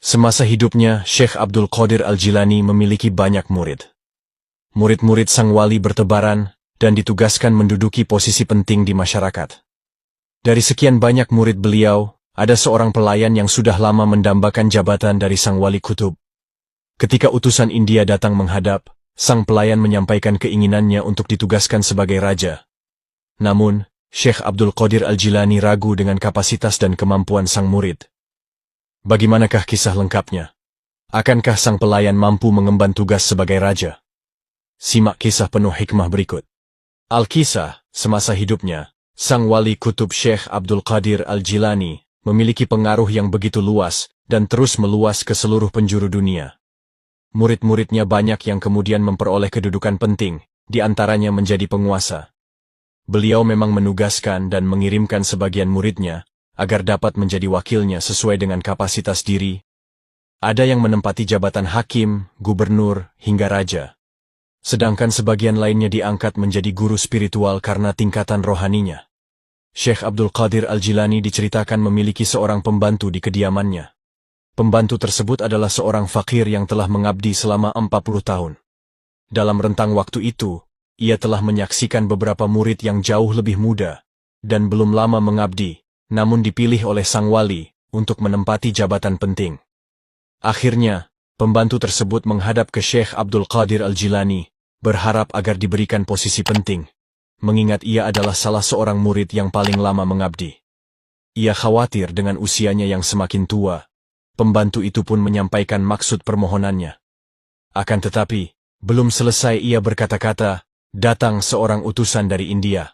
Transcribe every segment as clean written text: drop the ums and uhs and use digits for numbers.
Semasa hidupnya, Syekh Abdul Qadir Al-Jilani memiliki banyak murid. Murid-murid sang wali bertebaran dan ditugaskan menduduki posisi penting di masyarakat. Dari sekian banyak murid beliau, ada seorang pelayan yang sudah lama mendambakan jabatan dari sang wali kutub. Ketika utusan India datang menghadap, sang pelayan menyampaikan keinginannya untuk ditugaskan sebagai raja. Namun, Syekh Abdul Qadir Al-Jilani ragu dengan kapasitas dan kemampuan sang murid. Bagaimanakah kisah lengkapnya? Akankah sang pelayan mampu mengemban tugas sebagai raja? Simak kisah penuh hikmah berikut. Al-Kisah, semasa hidupnya, sang wali kutub Syekh Abdul Qadir Al-Jilani memiliki pengaruh yang begitu luas dan terus meluas ke seluruh penjuru dunia. Murid-muridnya banyak yang kemudian memperoleh kedudukan penting, di antaranya menjadi penguasa. Beliau memang menugaskan dan mengirimkan sebagian muridnya agar dapat menjadi wakilnya sesuai dengan kapasitas diri. Ada yang menempati jabatan hakim, gubernur, hingga raja. Sedangkan sebagian lainnya diangkat menjadi guru spiritual karena tingkatan rohaninya. Syekh Abdul Qadir Al-Jilani diceritakan memiliki seorang pembantu di kediamannya. Pembantu tersebut adalah seorang fakir yang telah mengabdi selama 40 tahun. Dalam rentang waktu itu, ia telah menyaksikan beberapa murid yang jauh lebih muda dan belum lama mengabdi, namun dipilih oleh sang wali untuk menempati jabatan penting. Akhirnya, pembantu tersebut menghadap ke Syekh Abdul Qadir Al-Jilani, berharap agar diberikan posisi penting, mengingat ia adalah salah seorang murid yang paling lama mengabdi. Ia khawatir dengan usianya yang semakin tua. Pembantu itu pun menyampaikan maksud permohonannya. Akan tetapi, belum selesai ia berkata-kata, datang seorang utusan dari India.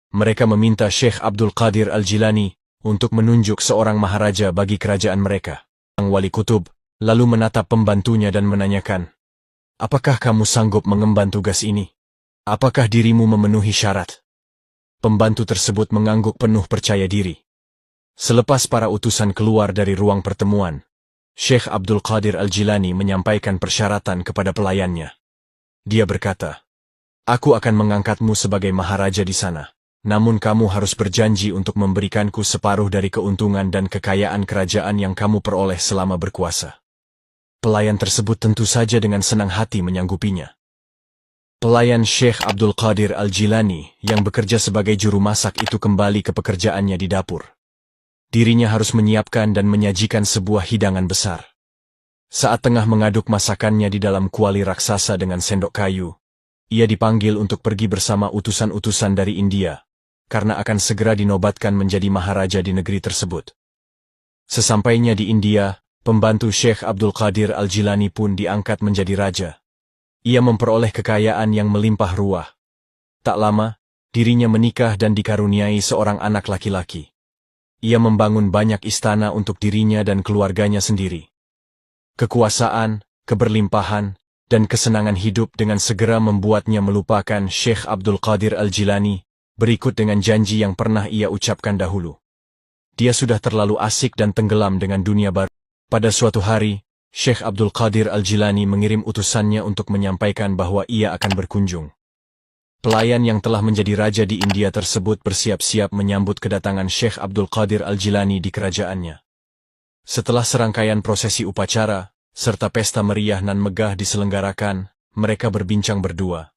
Mereka meminta Syekh Abdul Qadir Al-Jilani untuk menunjuk seorang maharaja bagi kerajaan mereka. Sang wali kutub lalu menatap pembantunya dan menanyakan, apakah kamu sanggup mengemban tugas ini? Apakah dirimu memenuhi syarat? Pembantu tersebut mengangguk penuh percaya diri. Selepas para utusan keluar dari ruang pertemuan, Syekh Abdul Qadir Al-Jilani menyampaikan persyaratan kepada pelayannya. Dia berkata, aku akan mengangkatmu sebagai maharaja di sana. Namun kamu harus berjanji untuk memberikanku separuh dari keuntungan dan kekayaan kerajaan yang kamu peroleh selama berkuasa. Pelayan tersebut tentu saja dengan senang hati menyanggupinya. Pelayan Syekh Abdul Qadir Al-Jilani yang bekerja sebagai juru masak itu kembali ke pekerjaannya di dapur. Dirinya harus menyiapkan dan menyajikan sebuah hidangan besar. Saat tengah mengaduk masakannya di dalam kuali raksasa dengan sendok kayu, ia dipanggil untuk pergi bersama utusan-utusan dari India, karena akan segera dinobatkan menjadi maharaja di negeri tersebut. Sesampainya di India, pembantu Syekh Abdul Qadir Al-Jilani pun diangkat menjadi raja. Ia memperoleh kekayaan yang melimpah ruah. Tak lama, dirinya menikah dan dikaruniai seorang anak laki-laki. Ia membangun banyak istana untuk dirinya dan keluarganya sendiri. Kekuasaan, keberlimpahan, dan kesenangan hidup dengan segera membuatnya melupakan Syekh Abdul Qadir Al-Jilani, berikut dengan janji yang pernah ia ucapkan dahulu. Dia sudah terlalu asik dan tenggelam dengan dunia baru. Pada suatu hari, Syekh Abdul Qadir Al-Jilani mengirim utusannya untuk menyampaikan bahwa ia akan berkunjung. Pelayan yang telah menjadi raja di India tersebut bersiap-siap menyambut kedatangan Syekh Abdul Qadir Al-Jilani di kerajaannya. Setelah serangkaian prosesi upacara, serta pesta meriah nan megah diselenggarakan, mereka berbincang berdua.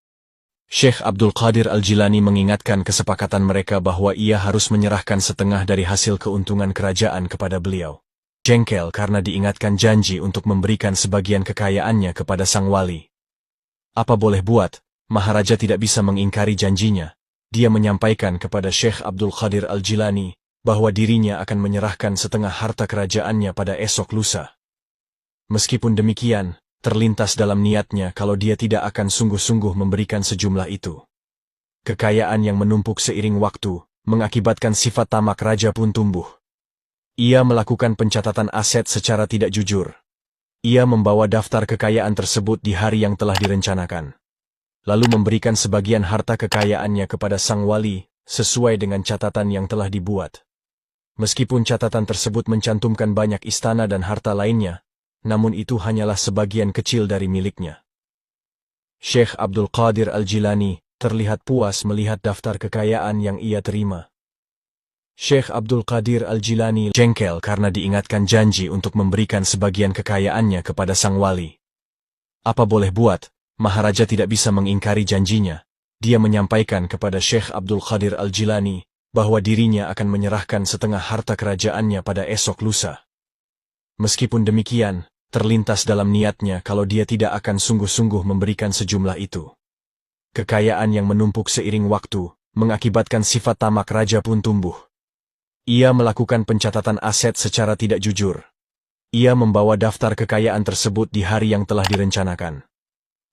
Syekh Abdul Qadir Al-Jilani mengingatkan kesepakatan mereka bahwa ia harus menyerahkan setengah dari hasil keuntungan kerajaan kepada beliau. Jengkel karena diingatkan janji untuk memberikan sebagian kekayaannya kepada sang wali. Apa boleh buat, maharaja tidak bisa mengingkari janjinya. Dia menyampaikan kepada Syekh Abdul Qadir Al-Jilani bahwa dirinya akan menyerahkan setengah harta kerajaannya pada esok lusa. Meskipun demikian, terlintas dalam niatnya kalau dia tidak akan sungguh-sungguh memberikan sejumlah itu. Kekayaan yang menumpuk seiring waktu, mengakibatkan sifat tamak raja pun tumbuh. Ia melakukan pencatatan aset secara tidak jujur. Ia membawa daftar kekayaan tersebut di hari yang telah direncanakan. Lalu memberikan sebagian harta kekayaannya kepada sang wali, sesuai dengan catatan yang telah dibuat. Meskipun catatan tersebut mencantumkan banyak istana dan harta lainnya, namun itu hanyalah sebagian kecil dari miliknya. Syekh Abdul Qadir Al-Jilani terlihat puas melihat daftar kekayaan yang ia terima. Syekh Abdul Qadir Al-Jilani jengkel karena diingatkan janji untuk memberikan sebagian kekayaannya kepada sang wali. Apa boleh buat, Maharaja tidak bisa mengingkari janjinya. Dia menyampaikan kepada Syekh Abdul Qadir Al-Jilani bahwa dirinya akan menyerahkan setengah harta kerajaannya pada esok lusa. Meskipun demikian, terlintas dalam niatnya kalau dia tidak akan sungguh-sungguh memberikan sejumlah itu. Kekayaan yang menumpuk seiring waktu mengakibatkan sifat tamak raja pun tumbuh. Ia melakukan pencatatan aset secara tidak jujur. Ia membawa daftar kekayaan tersebut di hari yang telah direncanakan,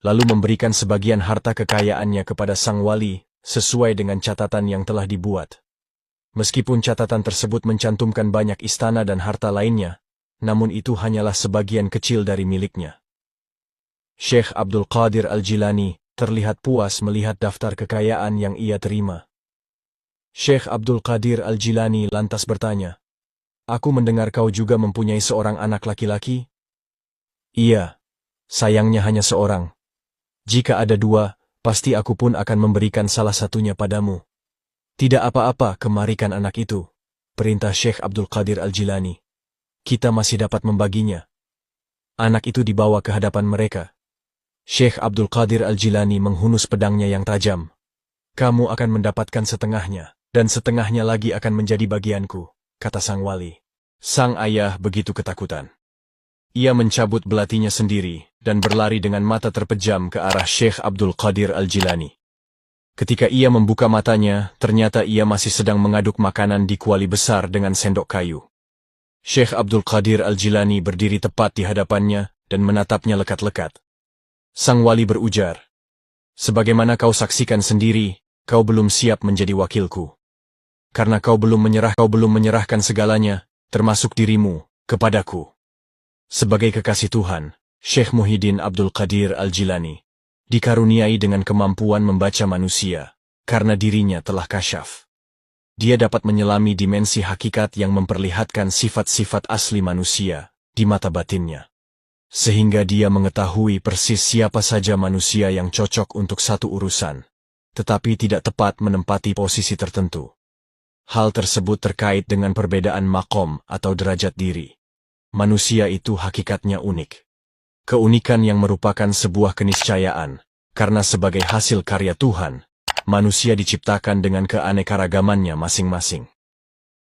lalu memberikan sebagian harta kekayaannya kepada sang wali sesuai dengan catatan yang telah dibuat. Meskipun catatan tersebut mencantumkan banyak istana dan harta lainnya, namun itu hanyalah sebagian kecil dari miliknya. Syekh Abdul Qadir Al-Jilani terlihat puas melihat daftar kekayaan yang ia terima. Syekh Abdul Qadir Al-Jilani lantas bertanya, "Aku mendengar kau juga mempunyai seorang anak laki-laki?" "Iya, sayangnya hanya seorang. Jika ada dua, pasti aku pun akan memberikan salah satunya padamu." "Tidak apa-apa, kemarikan anak itu," perintah Syekh Abdul Qadir Al-Jilani. "Kita masih dapat membaginya." Anak itu dibawa ke hadapan mereka. Syekh Abdul Qadir Al-Jilani menghunus pedangnya yang tajam. "Kamu akan mendapatkan setengahnya, dan setengahnya lagi akan menjadi bagianku," kata sang wali. Sang ayah begitu ketakutan. Ia mencabut belatinya sendiri dan berlari dengan mata terpejam ke arah Syekh Abdul Qadir Al-Jilani. Ketika ia membuka matanya, ternyata ia masih sedang mengaduk makanan di kuali besar dengan sendok kayu. Syekh Abdul Qadir Al-Jilani berdiri tepat di hadapannya dan menatapnya lekat-lekat. Sang wali berujar, "Sebagaimana kau saksikan sendiri, kau belum siap menjadi wakilku. Karena kau belum menyerahkan segalanya, termasuk dirimu, kepadaku." Sebagai kekasih Tuhan, Syekh Muhyiddin Abdul Qadir Al-Jilani dikaruniai dengan kemampuan membaca manusia, karena dirinya telah kasyaf. Dia dapat menyelami dimensi hakikat yang memperlihatkan sifat-sifat asli manusia di mata batinnya. Sehingga dia mengetahui persis siapa saja manusia yang cocok untuk satu urusan, tetapi tidak tepat menempati posisi tertentu. Hal tersebut terkait dengan perbedaan makom atau derajat diri. Manusia itu hakikatnya unik. Keunikan yang merupakan sebuah keniscayaan, karena sebagai hasil karya Tuhan, manusia diciptakan dengan keanekaragamannya masing-masing.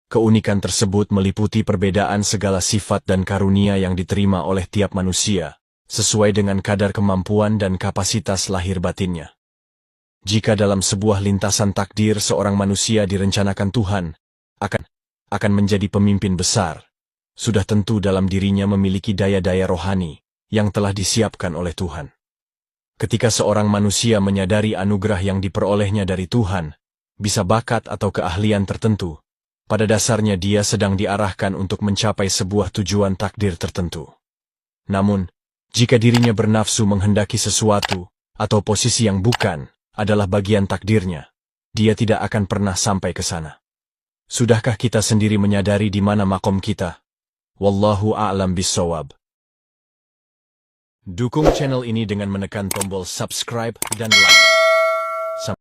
Keunikan tersebut meliputi perbedaan segala sifat dan karunia yang diterima oleh tiap manusia, sesuai dengan kadar kemampuan dan kapasitas lahir batinnya. Jika dalam sebuah lintasan takdir seorang manusia direncanakan Tuhan, akan menjadi pemimpin besar, sudah tentu dalam dirinya memiliki daya-daya rohani yang telah disiapkan oleh Tuhan. Ketika seorang manusia menyadari anugerah yang diperolehnya dari Tuhan, bisa bakat atau keahlian tertentu, pada dasarnya dia sedang diarahkan untuk mencapai sebuah tujuan takdir tertentu. Namun, jika dirinya bernafsu menghendaki sesuatu, atau posisi yang bukan adalah bagian takdirnya, dia tidak akan pernah sampai ke sana. Sudahkah kita sendiri menyadari di mana makom kita? Wallahu a'lam bissawab. Dukung channel ini dengan menekan tombol subscribe dan like.